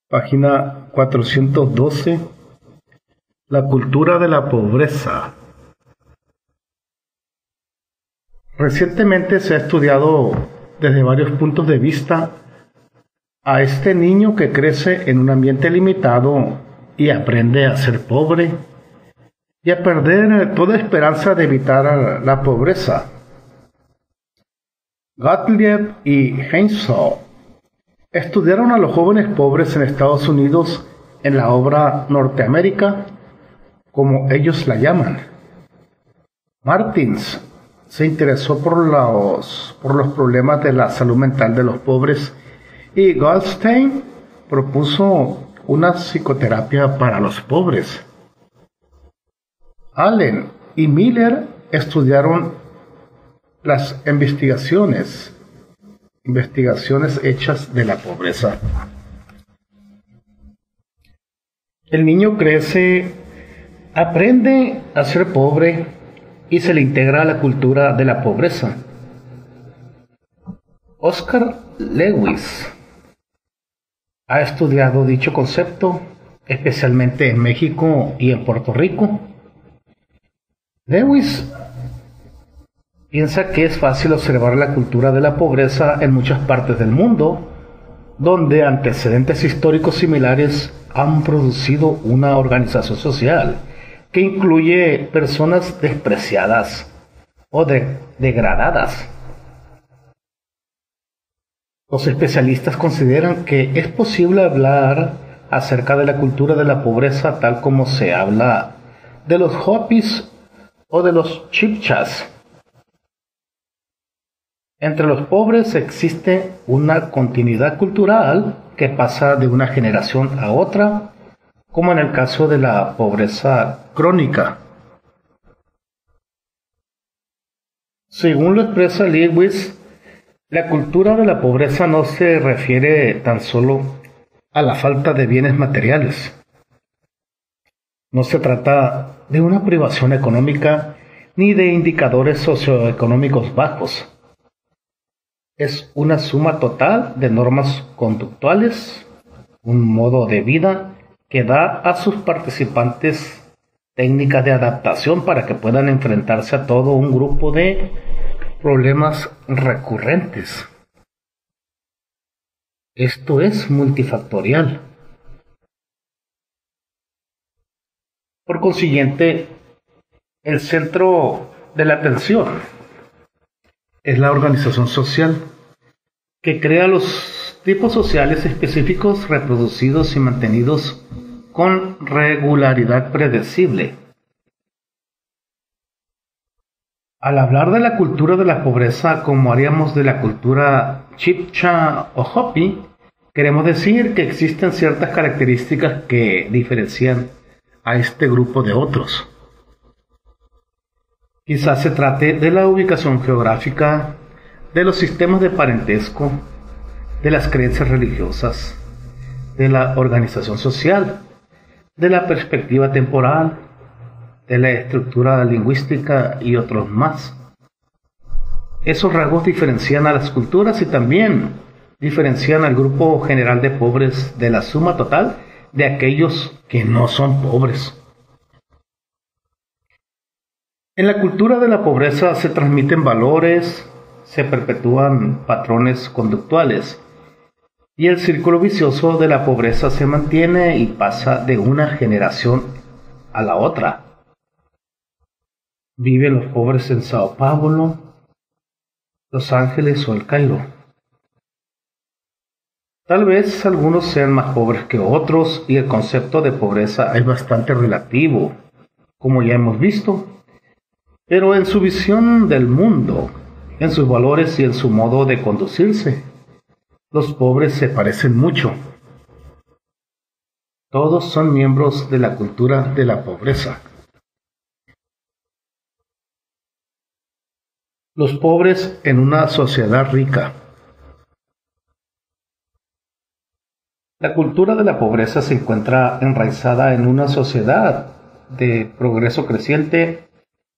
Página 412. La cultura de la pobreza. Recientemente se ha estudiado desde varios puntos de vista a este niño que crece en un ambiente limitado y aprende a ser pobre y a perder toda esperanza de evitar la pobreza. Gottlieb y Henshaw estudiaron a los jóvenes pobres en Estados Unidos en la obra Norteamérica, como ellos la llaman. Martins se interesó por los problemas de la salud mental de los pobres y Goldstein propuso una psicoterapia para los pobres. Allen y Miller estudiaron las investigaciones hechas de la pobreza. El niño crece, aprende a ser pobre y se le integra a la cultura de la pobreza. Oscar Lewis ha estudiado dicho concepto, especialmente en México y en Puerto Rico. Lewis piensa que es fácil observar la cultura de la pobreza en muchas partes del mundo, donde antecedentes históricos similares han producido una organización social que incluye personas despreciadas o degradadas. Los especialistas consideran que es posible hablar acerca de la cultura de la pobreza tal como se habla de los Hopis o de los Chibchas. Entre los pobres existe una continuidad cultural que pasa de una generación a otra, como en el caso de la pobreza crónica. Según lo expresa Lewis, la cultura de la pobreza no se refiere tan solo a la falta de bienes materiales. No se trata de una privación económica ni de indicadores socioeconómicos bajos. Es una suma total de normas conductuales, un modo de vida que da a sus participantes técnicas de adaptación para que puedan enfrentarse a todo un grupo de problemas recurrentes. Esto es multifactorial. Por consiguiente, el centro de la atención es la organización social, que crea los tipos sociales específicos reproducidos y mantenidos con regularidad predecible. Al hablar de la cultura de la pobreza como haríamos de la cultura Chibcha o Hopi, queremos decir que existen ciertas características que diferencian a este grupo de otros. Quizás se trate de la ubicación geográfica, de los sistemas de parentesco, de las creencias religiosas, de la organización social, de la perspectiva temporal, de la estructura lingüística y otros más. Esos rasgos diferencian a las culturas y también diferencian al grupo general de pobres de la suma total de aquellos que no son pobres. En la cultura de la pobreza se transmiten valores, se perpetúan patrones conductuales y el círculo vicioso de la pobreza se mantiene y pasa de una generación a la otra. Viven los pobres en Sao Paulo, Los Ángeles o El Cairo. Tal vez algunos sean más pobres que otros y el concepto de pobreza es bastante relativo, como ya hemos visto. Pero en su visión del mundo, en sus valores y en su modo de conducirse, los pobres se parecen mucho. Todos son miembros de la cultura de la pobreza. Los pobres en una sociedad rica. La cultura de la pobreza se encuentra enraizada en una sociedad de progreso creciente,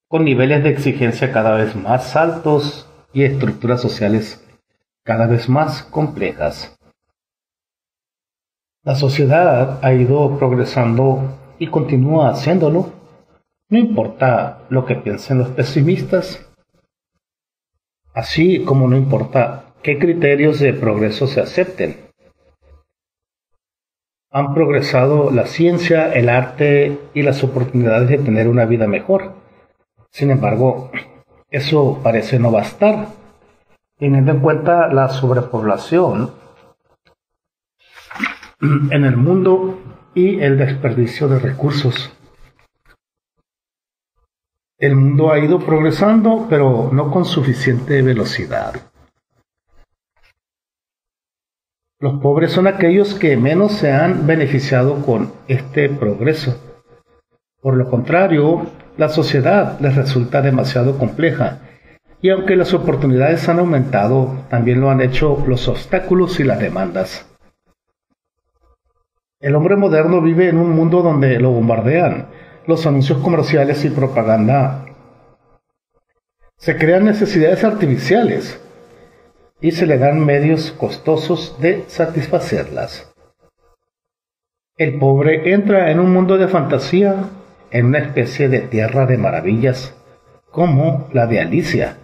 con niveles de exigencia cada vez más altos y estructuras sociales cada vez más complejas. La sociedad ha ido progresando y continúa haciéndolo, no importa lo que piensen los pesimistas, así como no importa qué criterios de progreso se acepten. Han progresado la ciencia, el arte y las oportunidades de tener una vida mejor. Sin embargo, eso parece no bastar, teniendo en cuenta la sobrepoblación en el mundo y el desperdicio de recursos. El mundo ha ido progresando, pero no con suficiente velocidad. Los pobres son aquellos que menos se han beneficiado con este progreso. Por lo contrario, la sociedad les resulta demasiado compleja, y aunque las oportunidades han aumentado, también lo han hecho los obstáculos y las demandas. El hombre moderno vive en un mundo donde lo bombardean los anuncios comerciales y propaganda. Se crean necesidades artificiales y se le dan medios costosos de satisfacerlas. El pobre entra en un mundo de fantasía, en una especie de tierra de maravillas, como la de Alicia.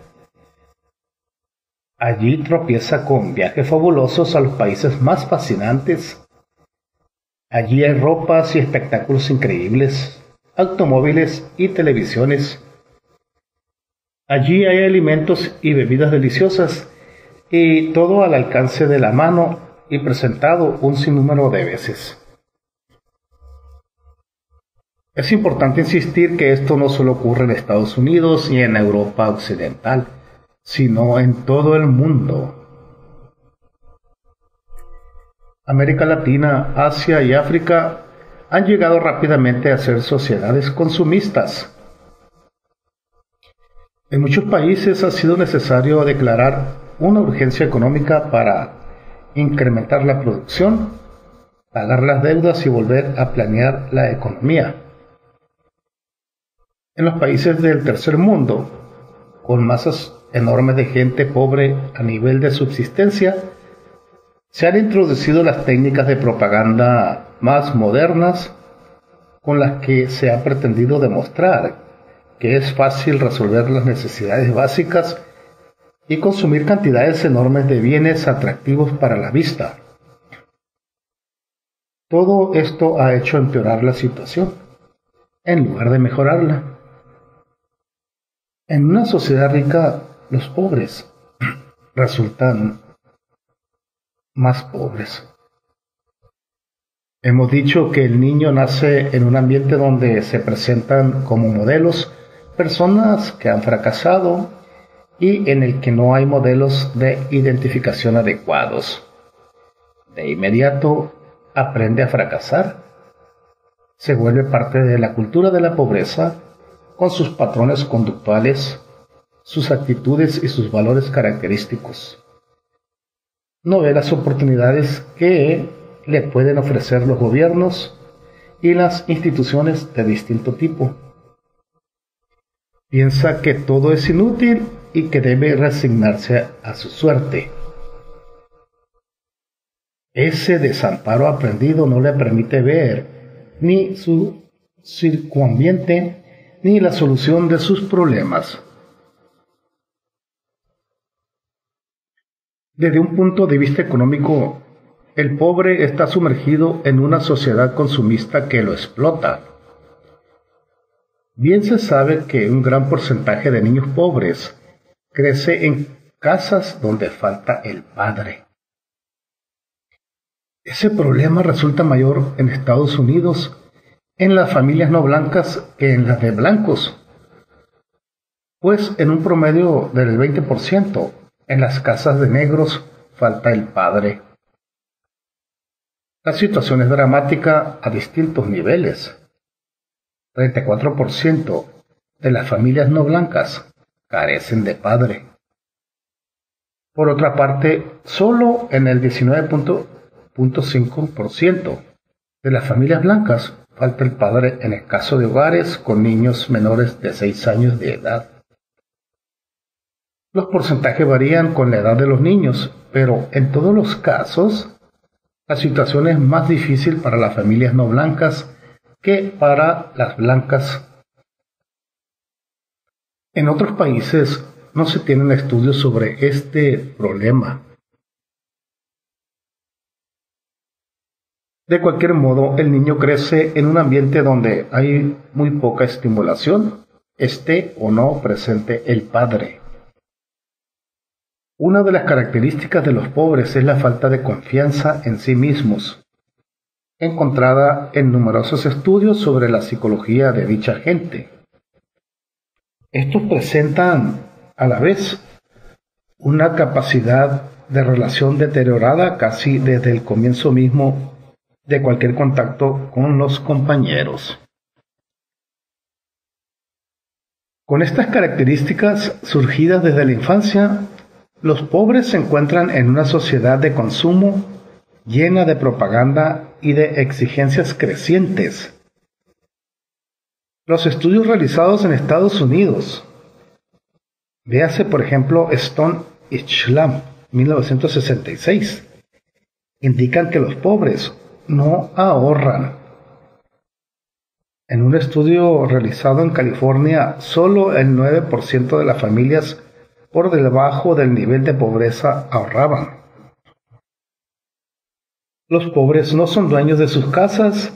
Allí tropieza con viajes fabulosos a los países más fascinantes. Allí hay ropas y espectáculos increíbles, automóviles y televisiones. Allí hay alimentos y bebidas deliciosas, y todo al alcance de la mano y presentado un sinnúmero de veces. Es importante insistir que esto no solo ocurre en Estados Unidos y en Europa occidental, sino en todo el mundo. América Latina, Asia y África han llegado rápidamente a ser sociedades consumistas. En muchos países ha sido necesario declarar una urgencia económica para incrementar la producción, pagar las deudas y volver a planear la economía. En los países del tercer mundo, con masas enormes de gente pobre a nivel de subsistencia, se han introducido las técnicas de propaganda más modernas con las que se ha pretendido demostrar que es fácil resolver las necesidades básicas y consumir cantidades enormes de bienes atractivos para la vista. Todo esto ha hecho empeorar la situación, en lugar de mejorarla. En una sociedad rica, los pobres resultan más pobres. Hemos dicho que el niño nace en un ambiente donde se presentan como modelos personas que han fracasado y en el que no hay modelos de identificación adecuados. De inmediato aprende a fracasar. Se vuelve parte de la cultura de la pobreza con sus patrones conductuales, sus actitudes y sus valores característicos. No ve las oportunidades que le pueden ofrecer los gobiernos y las instituciones de distinto tipo. Piensa que todo es inútil y que debe resignarse a su suerte. Ese desamparo aprendido no le permite ver ni su circunambiente ni la solución de sus problemas. Desde un punto de vista económico, el pobre está sumergido en una sociedad consumista que lo explota. Bien se sabe que un gran porcentaje de niños pobres crece en casas donde falta el padre. Ese problema resulta mayor en Estados Unidos en las familias no blancas que en las de blancos, pues en un promedio del 20% en las casas de negros falta el padre. La situación es dramática a distintos niveles. 34% de las familias no blancas carecen de padre. Por otra parte, solo en el 19.5% de las familias blancas falta el padre en el caso de hogares con niños menores de 6 años de edad. Los porcentajes varían con la edad de los niños, pero en todos los casos La situación es más difícil para las familias no blancas que para las blancas. En otros países no se tienen estudios sobre este problema. De cualquier modo, el niño crece en un ambiente donde hay muy poca estimulación, esté o no presente el padre. Una de las características de los pobres es la falta de confianza en sí mismos, encontrada en numerosos estudios sobre la psicología de dicha gente. Estos presentan, a la vez, una capacidad de relación deteriorada casi desde el comienzo mismo de cualquier contacto con los compañeros. Con estas características surgidas desde la infancia, los pobres se encuentran en una sociedad de consumo llena de propaganda y de exigencias crecientes. Los estudios realizados en Estados Unidos, véase por ejemplo Stone y Schlam, 1966, indican que los pobres no ahorran. En un estudio realizado en California, solo el 9% de las familias por debajo del nivel de pobreza ahorraban. Los pobres no son dueños de sus casas,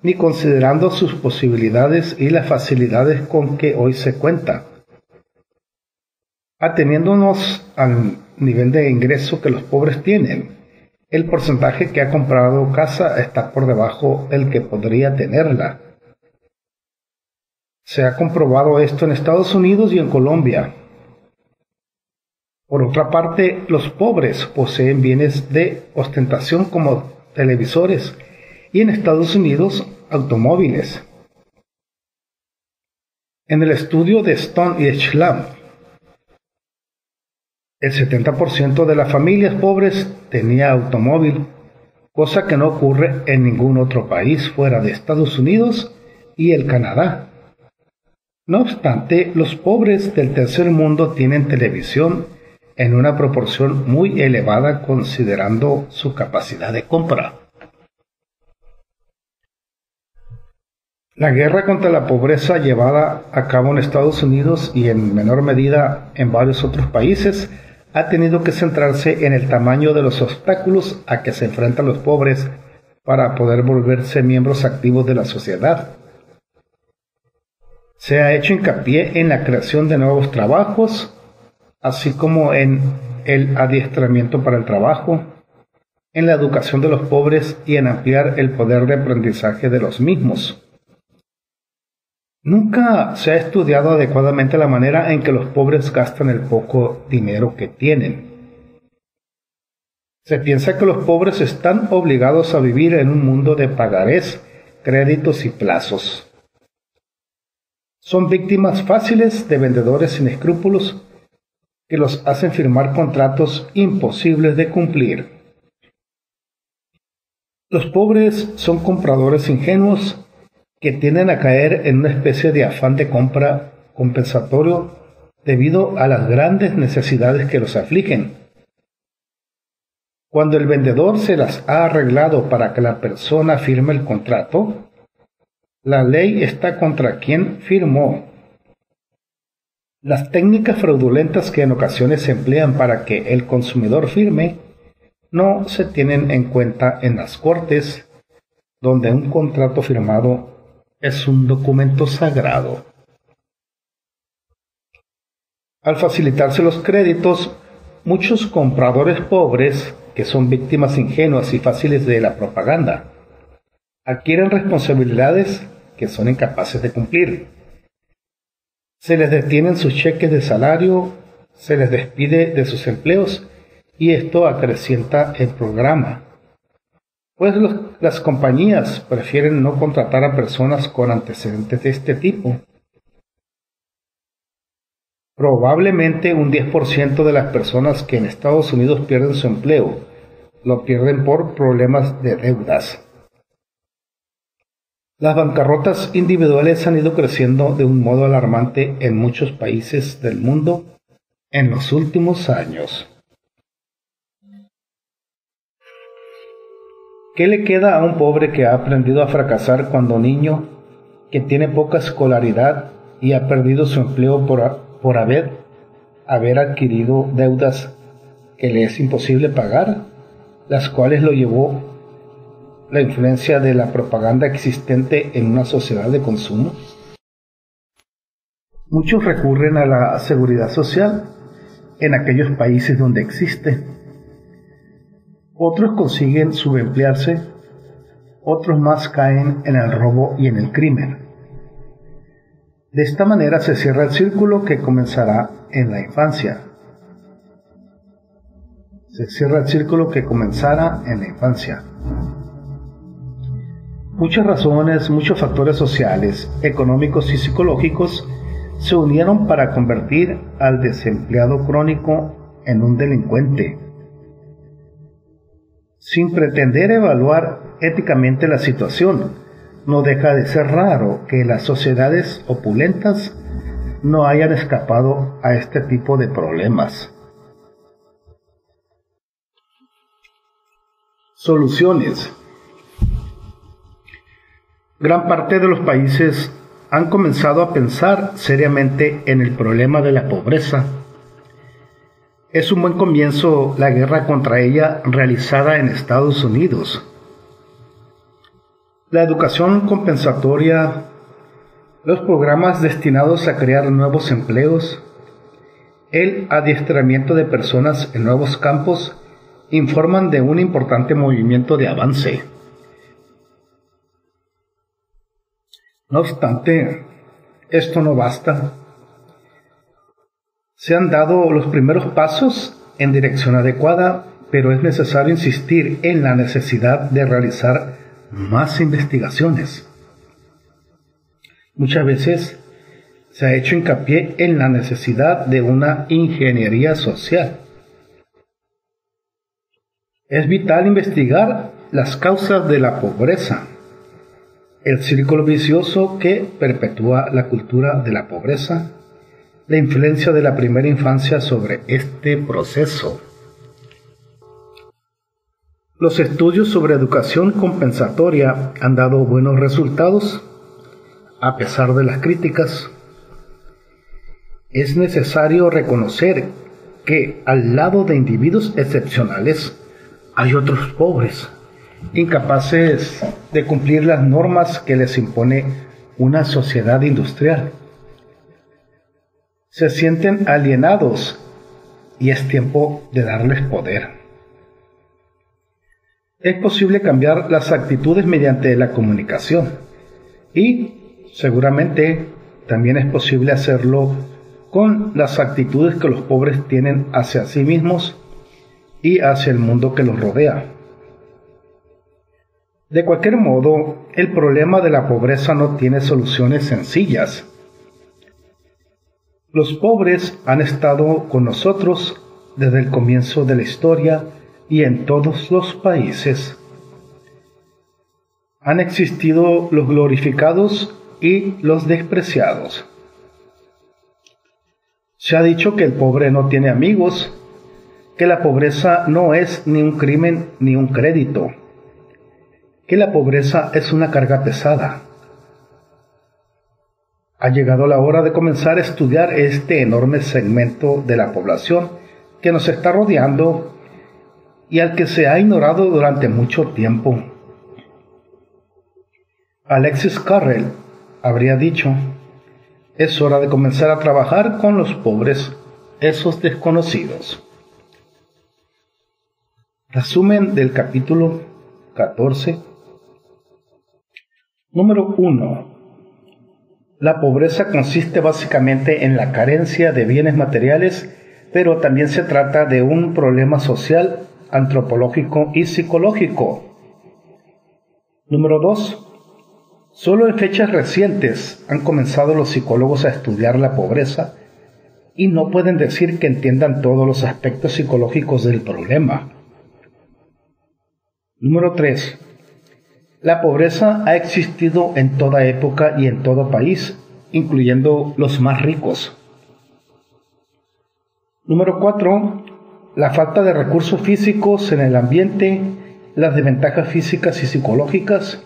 ni considerando sus posibilidades y las facilidades con que hoy se cuenta. Ateniéndonos al nivel de ingreso que los pobres tienen, el porcentaje que ha comprado casa está por debajo del que podría tenerla. Se ha comprobado esto en Estados Unidos y en Colombia. Por otra parte, los pobres poseen bienes de ostentación como televisores y en Estados Unidos automóviles. En el estudio de Stone y Schlam, el 70% de las familias pobres tenía automóvil, cosa que no ocurre en ningún otro país fuera de Estados Unidos y el Canadá. No obstante, los pobres del tercer mundo tienen televisión en una proporción muy elevada considerando su capacidad de compra. La guerra contra la pobreza llevada a cabo en Estados Unidos y en menor medida en varios otros países ha tenido que centrarse en el tamaño de los obstáculos a que se enfrentan los pobres para poder volverse miembros activos de la sociedad. Se ha hecho hincapié en la creación de nuevos trabajos, así como en el adiestramiento para el trabajo, en la educación de los pobres y en ampliar el poder de aprendizaje de los mismos. Nunca se ha estudiado adecuadamente la manera en que los pobres gastan el poco dinero que tienen. Se piensa que los pobres están obligados a vivir en un mundo de pagarés, créditos y plazos. Son víctimas fáciles de vendedores sin escrúpulos que los hacen firmar contratos imposibles de cumplir. Los pobres son compradores ingenuos que tienden a caer en una especie de afán de compra compensatorio debido a las grandes necesidades que los afligen. Cuando el vendedor se las ha arreglado para que la persona firme el contrato, la ley está contra quien firmó. Las técnicas fraudulentas que en ocasiones se emplean para que el consumidor firme no se tienen en cuenta en las cortes, donde un contrato firmado es un documento sagrado. Al facilitarse los créditos, muchos compradores pobres, que son víctimas ingenuas y fáciles de la propaganda, adquieren responsabilidades que son incapaces de cumplir. Se les detienen sus cheques de salario, se les despide de sus empleos y esto acrecienta el programa. Pues las compañías prefieren no contratar a personas con antecedentes de este tipo. Probablemente un 10% de las personas que en Estados Unidos pierden su empleo lo pierden por problemas de deudas. Las bancarrotas individuales han ido creciendo de un modo alarmante en muchos países del mundo en los últimos años. ¿Qué le queda a un pobre que ha aprendido a fracasar cuando niño, que tiene poca escolaridad y ha perdido su empleo por haber adquirido deudas que le es imposible pagar, las cuales lo llevó la influencia de la propaganda existente en una sociedad de consumo? Muchos recurren a la seguridad social en aquellos países donde existe. Otros consiguen subemplearse, otros más caen en el robo y en el crimen. De esta manera se cierra el círculo que comenzará en la infancia. Muchas razones, muchos factores sociales, económicos y psicológicos se unieron para convertir al desempleado crónico en un delincuente. Sin pretender evaluar éticamente la situación, no deja de ser raro que las sociedades opulentas no hayan escapado a este tipo de problemas. Soluciones. Gran parte de los países han comenzado a pensar seriamente en el problema de la pobreza. Es un buen comienzo la guerra contra ella realizada en Estados Unidos. La educación compensatoria, los programas destinados a crear nuevos empleos, el adiestramiento de personas en nuevos campos informan de un importante movimiento de avance. No obstante, esto no basta. Se han dado los primeros pasos en dirección adecuada, pero es necesario insistir en la necesidad de realizar más investigaciones. Muchas veces se ha hecho hincapié en la necesidad de una ingeniería social. Es vital investigar las causas de la pobreza, el círculo vicioso que perpetúa la cultura de la pobreza, la influencia de la primera infancia sobre este proceso. Los estudios sobre educación compensatoria han dado buenos resultados, a pesar de las críticas. Es necesario reconocer que al lado de individuos excepcionales hay otros pobres, incapaces de cumplir las normas que les impone una sociedad industrial. Se sienten alienados y es tiempo de darles poder. Es posible cambiar las actitudes mediante la comunicación y seguramente también es posible hacerlo con las actitudes que los pobres tienen hacia sí mismos y hacia el mundo que los rodea. De cualquier modo, el problema de la pobreza no tiene soluciones sencillas. Los pobres han estado con nosotros desde el comienzo de la historia y en todos los países. Han existido los glorificados y los despreciados. Se ha dicho que el pobre no tiene amigos, que la pobreza no es ni un crimen ni un crédito, que la pobreza es una carga pesada. Ha llegado la hora de comenzar a estudiar este enorme segmento de la población que nos está rodeando y al que se ha ignorado durante mucho tiempo. Alexis Carrel habría dicho: es hora de comenzar a trabajar con los pobres, esos desconocidos. Resumen del capítulo 14. Número 1. La pobreza consiste básicamente en la carencia de bienes materiales, pero también se trata de un problema social, antropológico y psicológico. Número 2. Solo en fechas recientes han comenzado los psicólogos a estudiar la pobreza y no pueden decir que entiendan todos los aspectos psicológicos del problema. Número 3. La pobreza ha existido en toda época y en todo país, incluyendo los más ricos. Número 4. La falta de recursos físicos en el ambiente las desventajas físicas y psicológicas,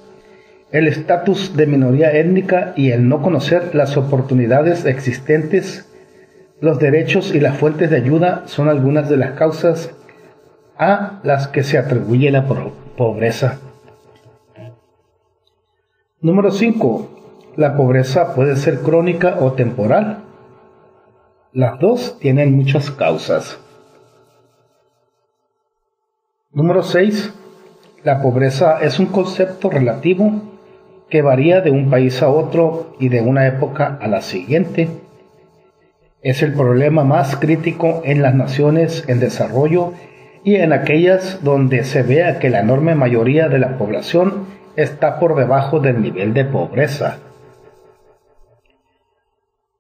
el estatus de minoría étnica y el no conocer las oportunidades existentes, los derechos y las fuentes de ayuda son algunas de las causas a las que se atribuye la pobreza. Número 5. La pobreza puede ser crónica o temporal. Las dos tienen muchas causas. Número 6. La pobreza es un concepto relativo que varía de un país a otro y de una época a la siguiente. Es el problema más crítico en las naciones en desarrollo y en aquellas donde se vea que la enorme mayoría de la población está por debajo del nivel de pobreza.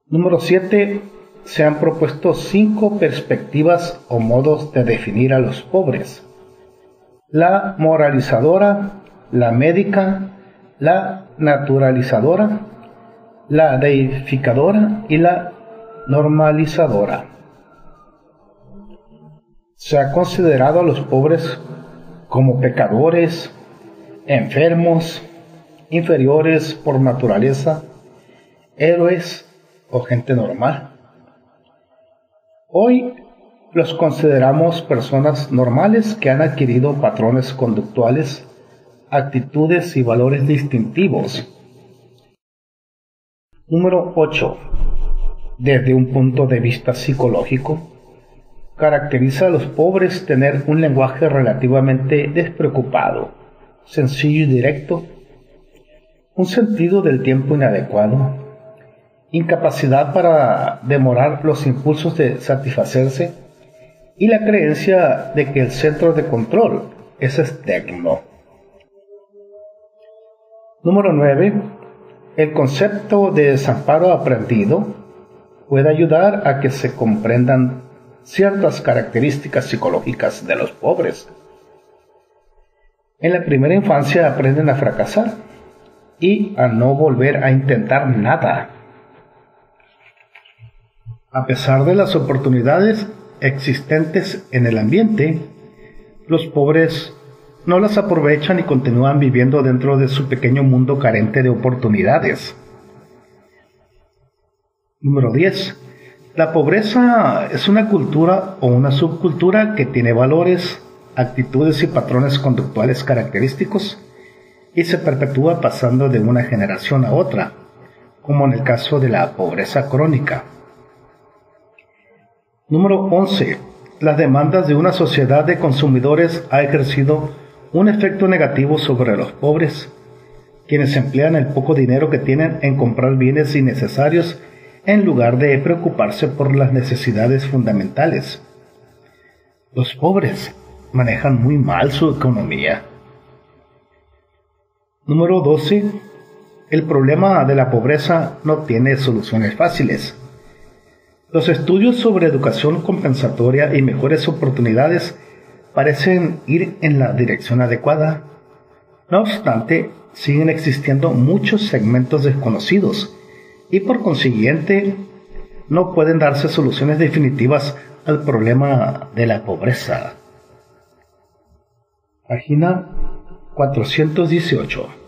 Número 7. Se han propuesto 5 perspectivas o modos de definir a los pobres: la moralizadora, la médica, la naturalizadora, la deificadora y la normalizadora. Se ha considerado a los pobres como pecadores, enfermos, inferiores por naturaleza, héroes o gente normal. Hoy los consideramos personas normales que han adquirido patrones conductuales, actitudes y valores distintivos. Número 8. Desde un punto de vista psicológico, caracteriza a los pobres tener un lenguaje relativamente despreocupado, sencillo y directo, un sentido del tiempo inadecuado, incapacidad para demorar los impulsos de satisfacerse y la creencia de que el centro de control es externo. Número 9. El concepto de desamparo aprendido puede ayudar a que se comprendan ciertas características psicológicas de los pobres. En la primera infancia aprenden a fracasar y a no volver a intentar nada. A pesar de las oportunidades existentes en el ambiente, los pobres no las aprovechan y continúan viviendo dentro de su pequeño mundo carente de oportunidades. Número 10. La pobreza es una cultura o una subcultura que tiene valores, actitudes y patrones conductuales característicos y se perpetúa pasando de una generación a otra, como en el caso de la pobreza crónica. Número 11. Las demandas de una sociedad de consumidores ha ejercido un efecto negativo sobre los pobres, quienes emplean el poco dinero que tienen en comprar bienes innecesarios en lugar de preocuparse por las necesidades fundamentales. Los pobres manejan muy mal su economía. Número 12. El problema de la pobreza no tiene soluciones fáciles. Los estudios sobre educación compensatoria y mejores oportunidades parecen ir en la dirección adecuada. No obstante, siguen existiendo muchos segmentos desconocidos y por consiguiente no pueden darse soluciones definitivas al problema de la pobreza. Página 418.